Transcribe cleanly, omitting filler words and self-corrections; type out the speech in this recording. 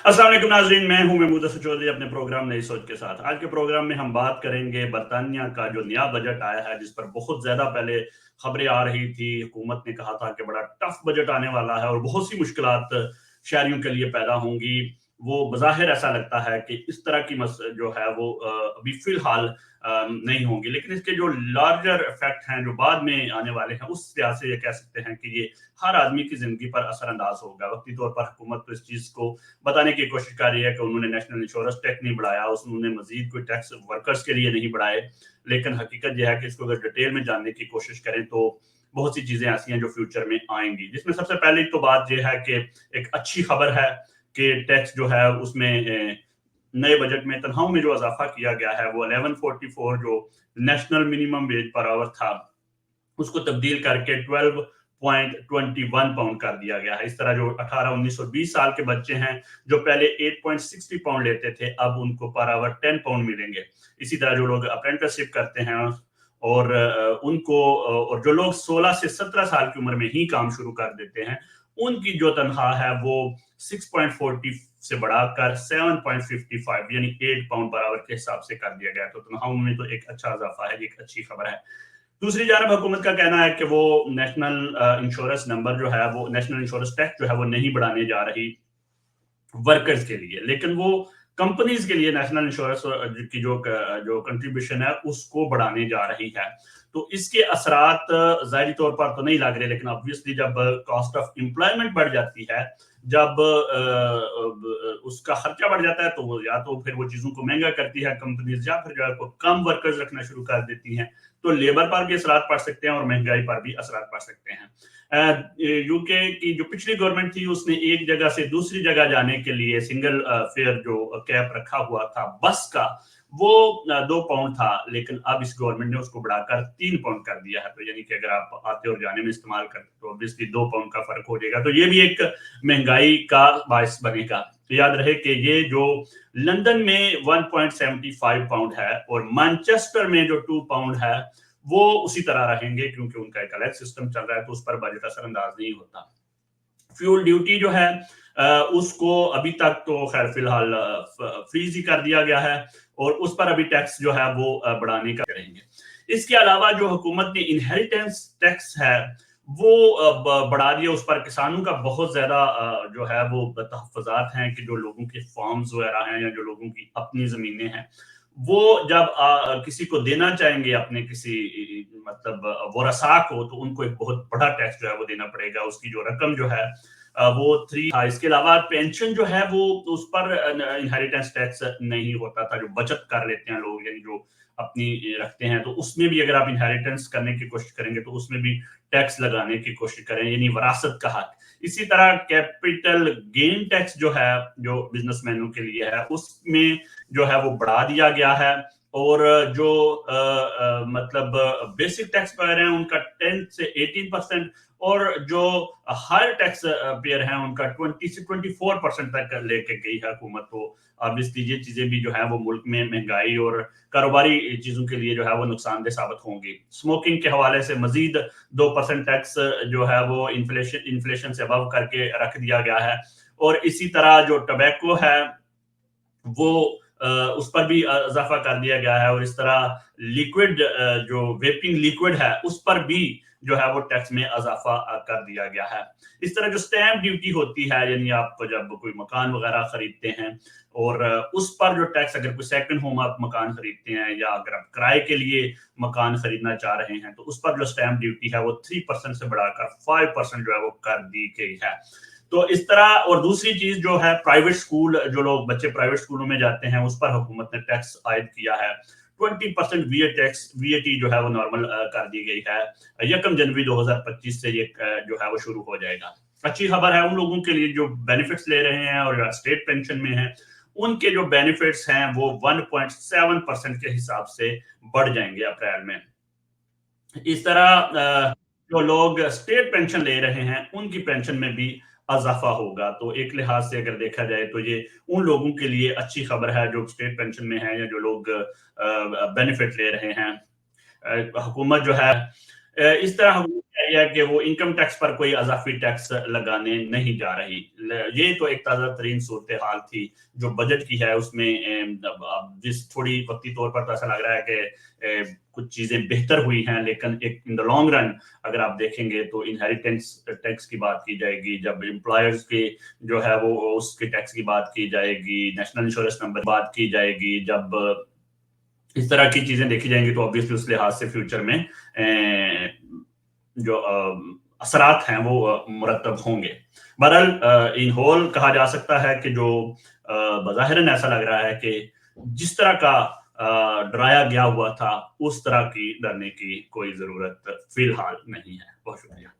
अस्सलाम वालेकुम नाज़रीन, मैं हूं महमूद हसन चौधरी अपने प्रोग्राम नई सोच के साथ। आज के प्रोग्राम में हम बात करेंगे बरतानिया का जो नया बजट आया है, जिस पर बहुत ज़्यादा पहले खबरें आ रही थी। हुकूमत ने कहा था कि बड़ा टफ बजट आने वाला है और बहुत सी मुश्किलात शहरियों के लिए पैदा होंगी। वो बज़ाहिर ऐसा लगता है कि इस तरह की जो है वो अभी फ़िलहाल नहीं होंगी, लेकिन इसके जो लार्जर इफ़ेक्ट हैं, जो बाद में आने वाले हैं, उस लिहाज से ये कह सकते हैं कि ये हर आदमी की ज़िंदगी पर असरअंदाज़ होगा। वक़्ती तौर पर हुकूमत तो इस चीज़ को बताने की कोशिश कर रही है कि उन्होंने नेशनल इंश्योरेंस टैक्स नहीं बढ़ाया, उन्होंने मजीद कोई टैक्स वर्कर्स के लिए नहीं बढ़ाए, लेकिन हकीकत यह है कि इसको अगर डिटेल में जानने की कोशिश करें तो बहुत सी चीजें ऐसी हैं जो फ्यूचर में आएंगी, जिसमें सबसे पहले तो बात यह है कि एक अच्छी खबर है कि टैक्स जो है उसमें नए बजट में तनख्वाहों में जो इजाफा किया गया है वो 1144 जो national minimum wage per hour था उसको तब्दील करके 12.21 पाउंड कर दिया गया है। इस तरह जो 18, 19 और 20 साल के बच्चे हैं जो पहले 8.60 पाउंड लेते थे, अब उनको पर आवर 10 पाउंड मिलेंगे। इसी तरह जो लोग अप्रेंटिसशिप करते हैं और उनको और जो लोग 16 से 17 साल की उम्र में ही काम शुरू कर देते हैं, उनकी जो तनख्वाह है वो 6.40 से बढ़ाकर 7.55 यानी 8 पाउंड बराबर के हिसाब से कर दिया गया। तो तनख्वाहों में तो एक अच्छा इजाफा है, एक अच्छी खबर है। दूसरी जानब हुकूमत का कहना है कि वो नेशनल इंश्योरेंस नंबर जो है वो नेशनल इंश्योरेंस टैक्स जो है वो नहीं बढ़ाने जा रही वर्कर्स के लिए, लेकिन वो कंपनीज के लिए नेशनल इंश्योरेंस की जो कंट्रीब्यूशन है उसको बढ़ाने जा रही है। तो इसके असरात ज़ाहिरी तौर पर तो नहीं लग रहे, लेकिन ऑब्वियसली जब कॉस्ट ऑफ एम्प्लॉयमेंट बढ़ जाती है, जब उसका खर्चा बढ़ जाता है, तो वो या तो फिर वो चीज़ों को महंगा करती है कंपनीज, या फिर जो है कम वर्कर्स रखना शुरू कर देती हैं, तो लेबर पर भी असरात पड़ सकते हैं और महंगाई पर भी असरात पड़ सकते हैं। यूके की जो पिछली गवर्नमेंट थी उसने एक जगह से दूसरी जगह जाने के लिए सिंगल फेयर जो कैप रखा हुआ था बस का, वो 2 पाउंड था, लेकिन अब इस गवर्नमेंट ने उसको बढ़ाकर 3 पाउंड कर दिया है। तो यानी कि अगर आप आते और जाने में इस्तेमाल करते तो ऑब्वियसली 2 पाउंड का फर्क हो जाएगा। तो ये भी एक महंगाई का बायस बनेगा। तो याद रहे कि ये जो लंदन में 1.75 पाउंड है और मैनचेस्टर में जो 2 पाउंड है वो उसी तरह रहेंगे, क्योंकि उनका एक अलग सिस्टम चल रहा है, तो उस पर बजट असरअंदाज नहीं होता। फ्यूल ड्यूटी जो है उसको अभी तक तो खैर फिलहाल फ्रीज ही कर दिया गया है और उस पर अभी टैक्स जो है वो बढ़ाने का करेंगे। इसके अलावा जो हुकूमत ने इनहेरिटेंस टैक्स है वो बढ़ा दिया, उस पर किसानों का बहुत ज्यादा जो है वो तहफ़्फ़ुज़ात हैं कि जो लोगों के फार्म्स वगैरह हैं या जो लोगों की अपनी जमीनें हैं, वो जब किसी को देना चाहेंगे अपने किसी मतलब वरसा को, तो उनको एक बहुत बड़ा टैक्स जो है वो देना पड़ेगा। उसकी जो रकम जो है वो 3 था। इसके अलावा पेंशन जो है वो उस पर इनहेरिटेंस टैक्स नहीं होता था। जो बचत कर लेते हैं लोग, यानी जो अपनी रखते हैं, तो उसमें भी अगर आप इनहेरिटेंस करने की कोशिश करेंगे तो उसमें भी टैक्स लगाने की कोशिश करें, यानी वरासत का हक। इसी तरह कैपिटल गेन टैक्स जो है जो बिजनेसमैनों के लिए है उसमें जो है वो बढ़ा दिया गया है, और जो मतलब बेसिक टैक्स पेयर हैं उनका 10 से 18%, और जो हायर टैक्स पेयर हैं उनका 20 से 24% तक लेके गई है हुकूमत। तो ऑब्वियसली ये चीजें भी जो है वो मुल्क में महंगाई और कारोबारी चीजों के लिए जो है वो नुकसानदेह साबित होंगी। स्मोकिंग के हवाले से मजीद 2% टैक्स जो है वो इन्फ्लेशन से अबव करके रख दिया गया है, और इसी तरह जो टबैको है वो उस पर भी इजाफा कर दिया गया है, और इस तरह लिक्विड जो वेपिंग लिक्विड है उस पर भी जो है वो टैक्स में इजाफा कर दिया गया है। इस तरह जो स्टैंप ड्यूटी होती है, यानी आप जब कोई मकान वगैरह खरीदते हैं और उस पर जो टैक्स, अगर कोई सेकंड होम आप मकान खरीदते हैं या अगर आप किराए के लिए मकान खरीदना चाह रहे हैं, तो उस पर जो स्टैंप ड्यूटी है वो 3% से बढ़ाकर 5% जो है वो कर दी गई है। तो इस तरह, और दूसरी चीज जो है प्राइवेट स्कूल, जो लोग बच्चे प्राइवेट स्कूलों में जाते हैं उस पर हुकूमत ने टैक्स आयद किया है। 20% वीएटी जो है वो नॉर्मल कर दी गई है। 1 जनवरी 2025 से ये जो है वो शुरू हो जाएगा। अच्छी खबर है उन लोगों के लिए जो बेनिफिट्स ले रहे हैं और स्टेट पेंशन में हैं, उनके जो बेनिफिट्स हैं वो 1.7% के हिसाब से बढ़ जाएंगे अप्रैल में। इस तरह जो लोग स्टेट पेंशन ले रहे हैं उनकी पेंशन में भी इजाफा होगा। तो एक लिहाज से अगर देखा जाए तो ये उन लोगों के लिए अच्छी खबर है जो स्टेट पेंशन में है या जो लोग बेनिफिट ले रहे हैं। हुकूमत जो है इस तरह है कि वो इनकम टैक्स पर कोई अज़ाफ़ी टैक्स लगाने नहीं जा रही। ये तो एक ताज़ा तरीन सूरत हाल थी जो बजट की है उसमें। अब जिस थोड़ी वक्ती तौर पर तो ऐसा लग रहा है कि कुछ चीज़ें बेहतर हुई हैं, लेकिन एक इन द लॉन्ग रन अगर आप देखेंगे तो इनहेरिटेंस टैक्स की बात की जाएगी, जब एम्प्लॉयर्स के जो है वो उसके टैक्स की बात की जाएगी, नेशनल इंश्योरेंस नंबर बात की जाएगी, जब इस तरह की चीजें देखी जाएंगी तो ऑब्वियसली उस लिहाज से फ्यूचर में जो असरात हैं वो मुरतब होंगे। बहरहाल इन होल कहा जा सकता है कि जो बज़ाहिरन ऐसा लग रहा है कि जिस तरह का डराया गया हुआ था उस तरह की डरने की कोई जरूरत फिलहाल नहीं है। बहुत शुक्रिया।